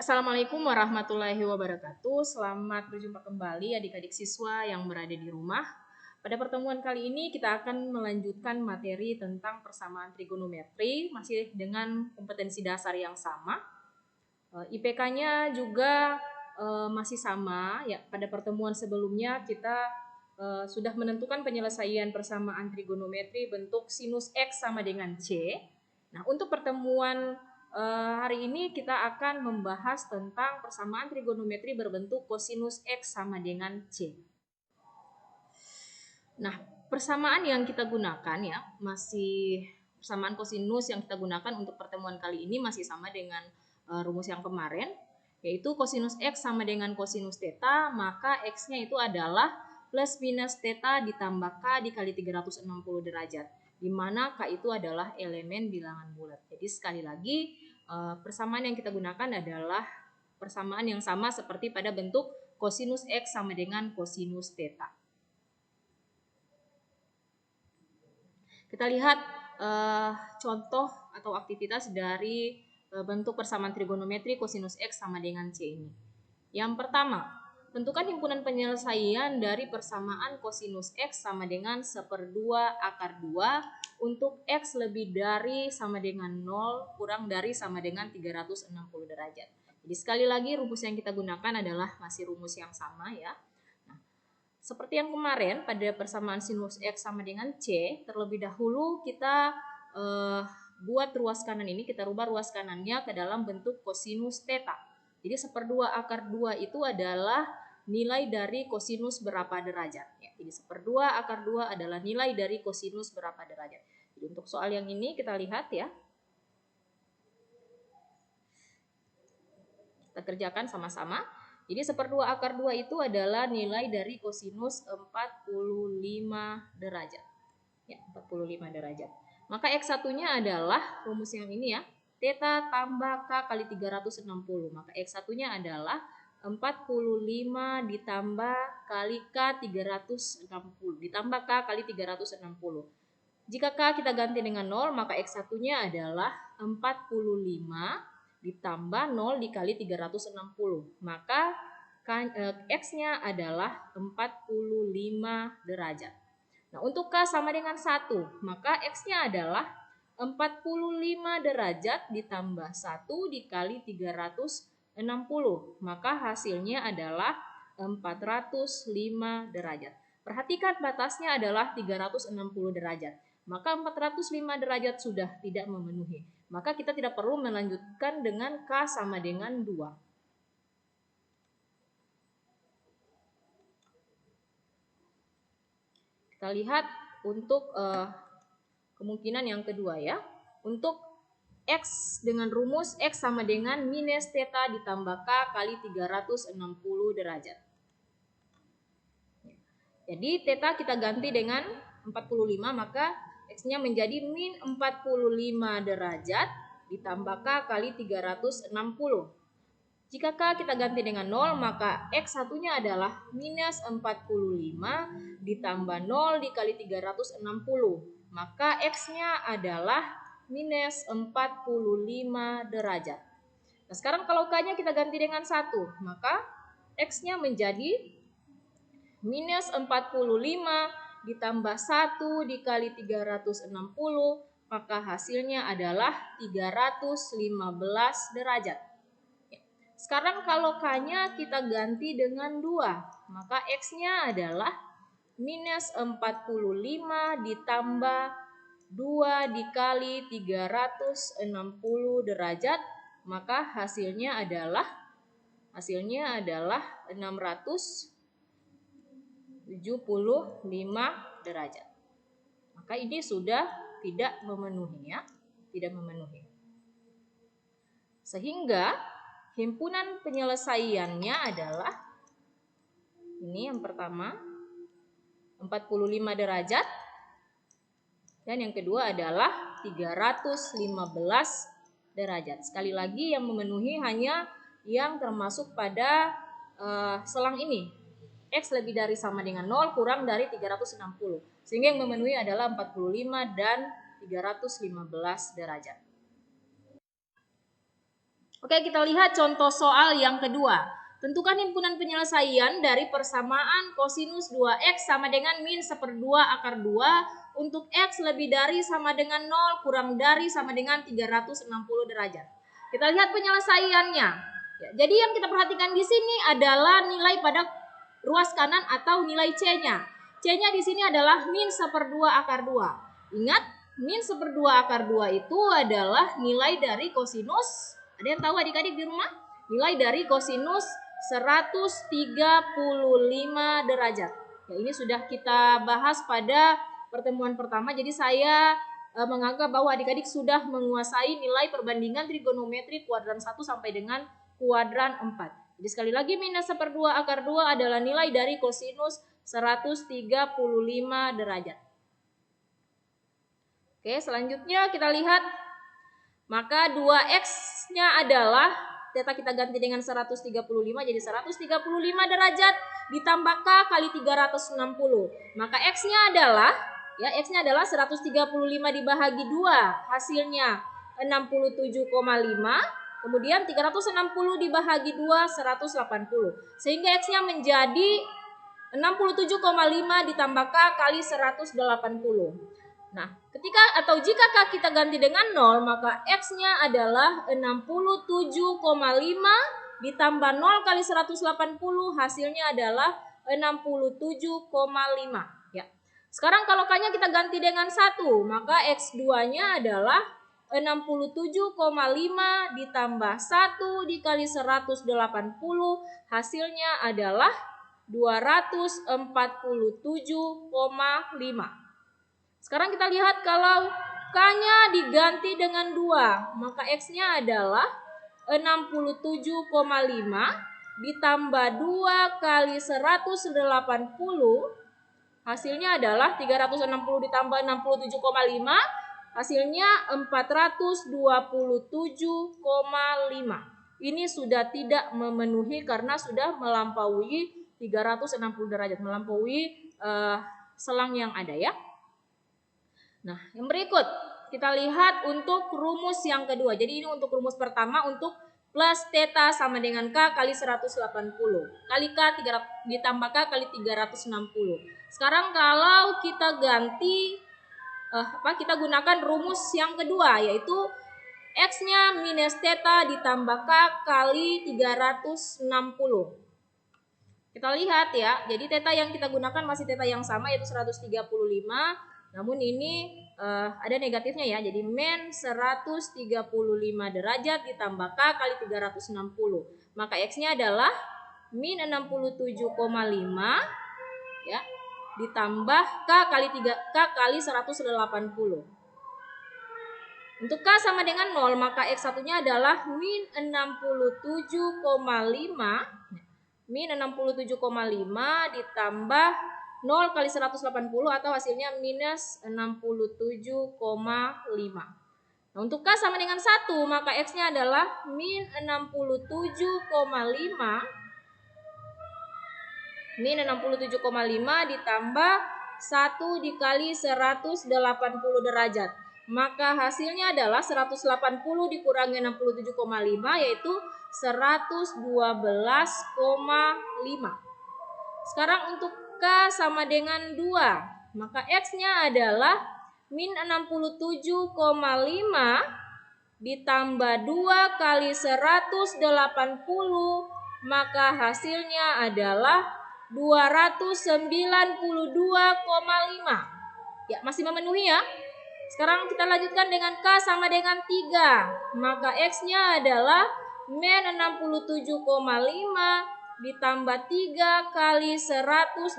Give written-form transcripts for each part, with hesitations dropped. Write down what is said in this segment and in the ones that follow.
Assalamualaikum warahmatullahi wabarakatuh. Selamat berjumpa kembali adik-adik siswa yang berada di rumah. Pada pertemuan kali ini kita akan melanjutkan materi tentang persamaan trigonometri masih dengan kompetensi dasar yang sama. IPK-nya juga masih sama ya. Pada pertemuan sebelumnya kita sudah menentukan penyelesaian persamaan trigonometri bentuk sinus X sama dengan C. Nah, untuk pertemuan hari ini kita akan membahas tentang persamaan trigonometri berbentuk kosinus X sama dengan C. Nah, persamaan yang kita gunakan ya, masih persamaan kosinus yang kita gunakan untuk pertemuan kali ini masih sama dengan rumus yang kemarin, yaitu kosinus X sama dengan kosinus theta, maka X-nya itu adalah plus minus theta ditambah K dikali 360 derajat, di mana K itu adalah elemen bilangan bulat. Jadi sekali lagi, persamaan yang kita gunakan adalah persamaan yang sama seperti pada bentuk kosinus X sama dengan kosinus theta. Kita lihat contoh atau aktivitas dari bentuk persamaan trigonometri kosinus X sama dengan C ini. Yang pertama, tentukan himpunan penyelesaian dari persamaan kosinus X sama dengan 1/2 akar 2 untuk X lebih dari sama dengan 0 kurang dari sama dengan 360 derajat. Jadi sekali lagi rumus yang kita gunakan adalah masih rumus yang sama ya. Nah, seperti yang kemarin pada persamaan sinus X sama dengan C, terlebih dahulu kita buat ruas kanan ini, kita rubah ruas kanannya ke dalam bentuk kosinus theta. Jadi 1/2 akar 2 itu adalah nilai dari kosinus berapa derajat. Ya, jadi 1/2 akar 2 adalah nilai dari kosinus berapa derajat. Jadi untuk soal yang ini kita lihat ya. Kita kerjakan sama-sama. Jadi 1/2 akar 2 itu adalah nilai dari kosinus 45 derajat. Ya, 45 derajat. Maka X1-nya adalah rumus yang ini ya. Theta tambah K kali 360. Maka X1-nya adalah 45 ditambah kali K 360. Ditambah K kali 360. Jika K kita ganti dengan 0, maka X1-nya adalah 45 ditambah 0 dikali 360. Maka X-nya adalah 45 derajat. Nah, untuk K sama dengan 1, maka X-nya adalah 45 derajat ditambah 1 dikali 360. Maka hasilnya adalah 405 derajat. Perhatikan batasnya adalah 360 derajat. Maka 405 derajat sudah tidak memenuhi. Maka kita tidak perlu melanjutkan dengan K sama dengan 2. Kita lihat untuk kemungkinan yang kedua ya. Untuk X dengan rumus X sama dengan minus theta ditambah K kali 360 derajat. Jadi theta kita ganti dengan 45, maka X-nya menjadi min 45 derajat ditambah K kali 360. Jika K kita ganti dengan 0, maka X1-nya adalah minus 45 ditambah 0 dikali 360. Maka X-nya adalah minus 45 derajat. Nah, sekarang kalau K-nya kita ganti dengan 1, maka X-nya menjadi minus 45 ditambah 1 dikali 360, maka hasilnya adalah 315 derajat. Sekarang kalau K-nya kita ganti dengan 2, maka X-nya adalah minus 45 ditambah 2 dikali 360 derajat, maka hasilnya adalah 675 derajat. Maka ini sudah tidak memenuhi ya, tidak memenuhi. Sehingga himpunan penyelesaiannya adalah ini yang pertama 45 derajat dan yang kedua adalah 315 derajat. Sekali lagi yang memenuhi hanya yang termasuk pada selang ini. X lebih dari sama dengan 0 kurang dari 360. Sehingga yang memenuhi adalah 45 dan 315 derajat. Oke, kita lihat contoh soal yang kedua. Tentukan himpunan penyelesaian dari persamaan kosinus 2x sama dengan min 1/2 akar 2 untuk x lebih dari sama dengan 0 kurang dari sama dengan 360 derajat. Kita lihat penyelesaiannya. Ya, jadi yang kita perhatikan di sini adalah nilai pada ruas kanan atau nilai C-nya. C-nya di sini adalah min 1/2 akar 2. Ingat, min 1/2 akar 2 itu adalah nilai dari kosinus. Ada yang tahu adik-adik di rumah? Nilai dari kosinus 135 derajat. Ya, ini sudah kita bahas pada pertemuan pertama. Jadi saya menganggap bahwa adik-adik sudah menguasai nilai perbandingan trigonometri kuadran 1 sampai dengan kuadran 4. Jadi sekali lagi minus 1/2 akar 2 adalah nilai dari kosinus 135 derajat. Oke, selanjutnya kita lihat. Maka 2x-nya adalah, theta kita ganti dengan 135, jadi 135 derajat ditambah k kali 360. Maka x-nya adalah, ya, x-nya adalah 135 dibagi 2, hasilnya 67,5. Kemudian 360 dibagi 2, 180. Sehingga x-nya menjadi 67,5 ditambah k kali 180. Nah, jika k kita ganti dengan 0, maka x-nya adalah 67,5 ditambah 0 kali 180, hasilnya adalah 67,5. Ya. Sekarang kalau k-nya kita ganti dengan 1, maka x2-nya adalah 67,5 ditambah 1 dikali 180, hasilnya adalah 247,5. Sekarang kita lihat kalau k-nya diganti dengan 2, maka x-nya adalah 67,5 ditambah 2 kali 180, hasilnya adalah 360 ditambah 67,5, hasilnya 427,5. Ini sudah tidak memenuhi karena sudah melampaui 360 derajat, melampaui selang yang ada, ya. Nah, yang berikut kita lihat untuk rumus yang kedua. Jadi ini untuk rumus pertama, untuk plus theta sama dengan k kali 180 kali k ditambah k kali 360. Sekarang kalau kita ganti kita gunakan rumus yang kedua, yaitu x-nya minus theta ditambah k kali 360. Kita lihat, ya. Jadi theta yang kita gunakan masih theta yang sama, yaitu 135. Namun ini ada negatifnya, ya. Jadi min 135 derajat ditambah k kali 360. Maka x-nya adalah min 67,5, ya, ditambah k kali 180. Untuk k sama dengan 0, maka x1-nya adalah min 67,5. Min 67,5 ditambah 0 kali 180 atau hasilnya minus 67,5. Nah, untuk k sama dengan 1, maka x-nya adalah min 67,5. Min 67,5 ditambah 1 dikali 180 derajat. Maka hasilnya adalah 180 dikurangi 67,5, yaitu 112,5. Sekarang untuk k sama dengan 2, maka x-nya adalah min 67,5 ditambah 2 kali 180, maka hasilnya adalah 292,5. Ya, masih memenuhi, ya. Sekarang kita lanjutkan dengan k sama dengan 3, maka x-nya adalah min 67,5 ditambah 3 kali 180,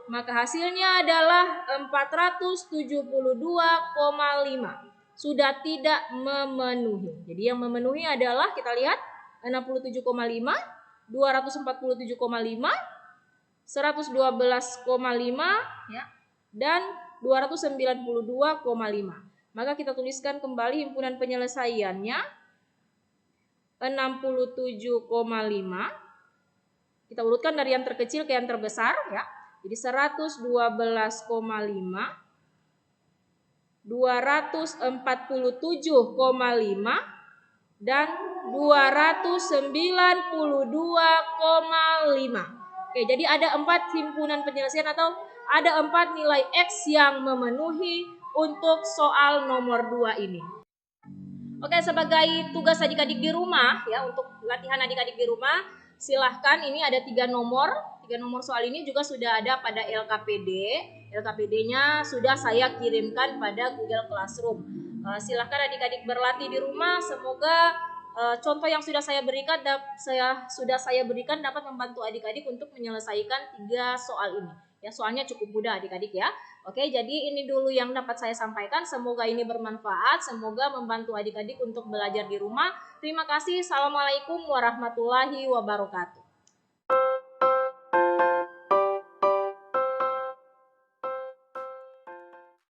maka hasilnya adalah 472,5. Sudah tidak memenuhi. Jadi yang memenuhi adalah, kita lihat, 67,5, 247,5, 112,5, ya, dan 292,5. Maka kita tuliskan kembali himpunan penyelesaiannya 67,5. Kita urutkan dari yang terkecil ke yang terbesar, ya. Jadi 112,5, 247,5, dan 292,5. Oke, jadi ada 4 himpunan penyelesaian atau ada 4 nilai X yang memenuhi untuk soal nomor 2 ini. Oke, sebagai tugas adik-adik di rumah ya, untuk latihan adik-adik di rumah, silahkan ini ada 3 nomor. 3 nomor soal ini juga sudah ada pada LKPD. LKPD-nya sudah saya kirimkan pada Google Classroom. Silahkan adik-adik berlatih di rumah. Semoga contoh yang sudah saya berikan dapat membantu adik-adik untuk menyelesaikan 3 soal ini. Ya, soalnya cukup mudah adik-adik ya. Oke, jadi ini dulu yang dapat saya sampaikan. Semoga ini bermanfaat. Semoga membantu adik-adik untuk belajar di rumah. Terima kasih. Assalamualaikum warahmatullahi wabarakatuh.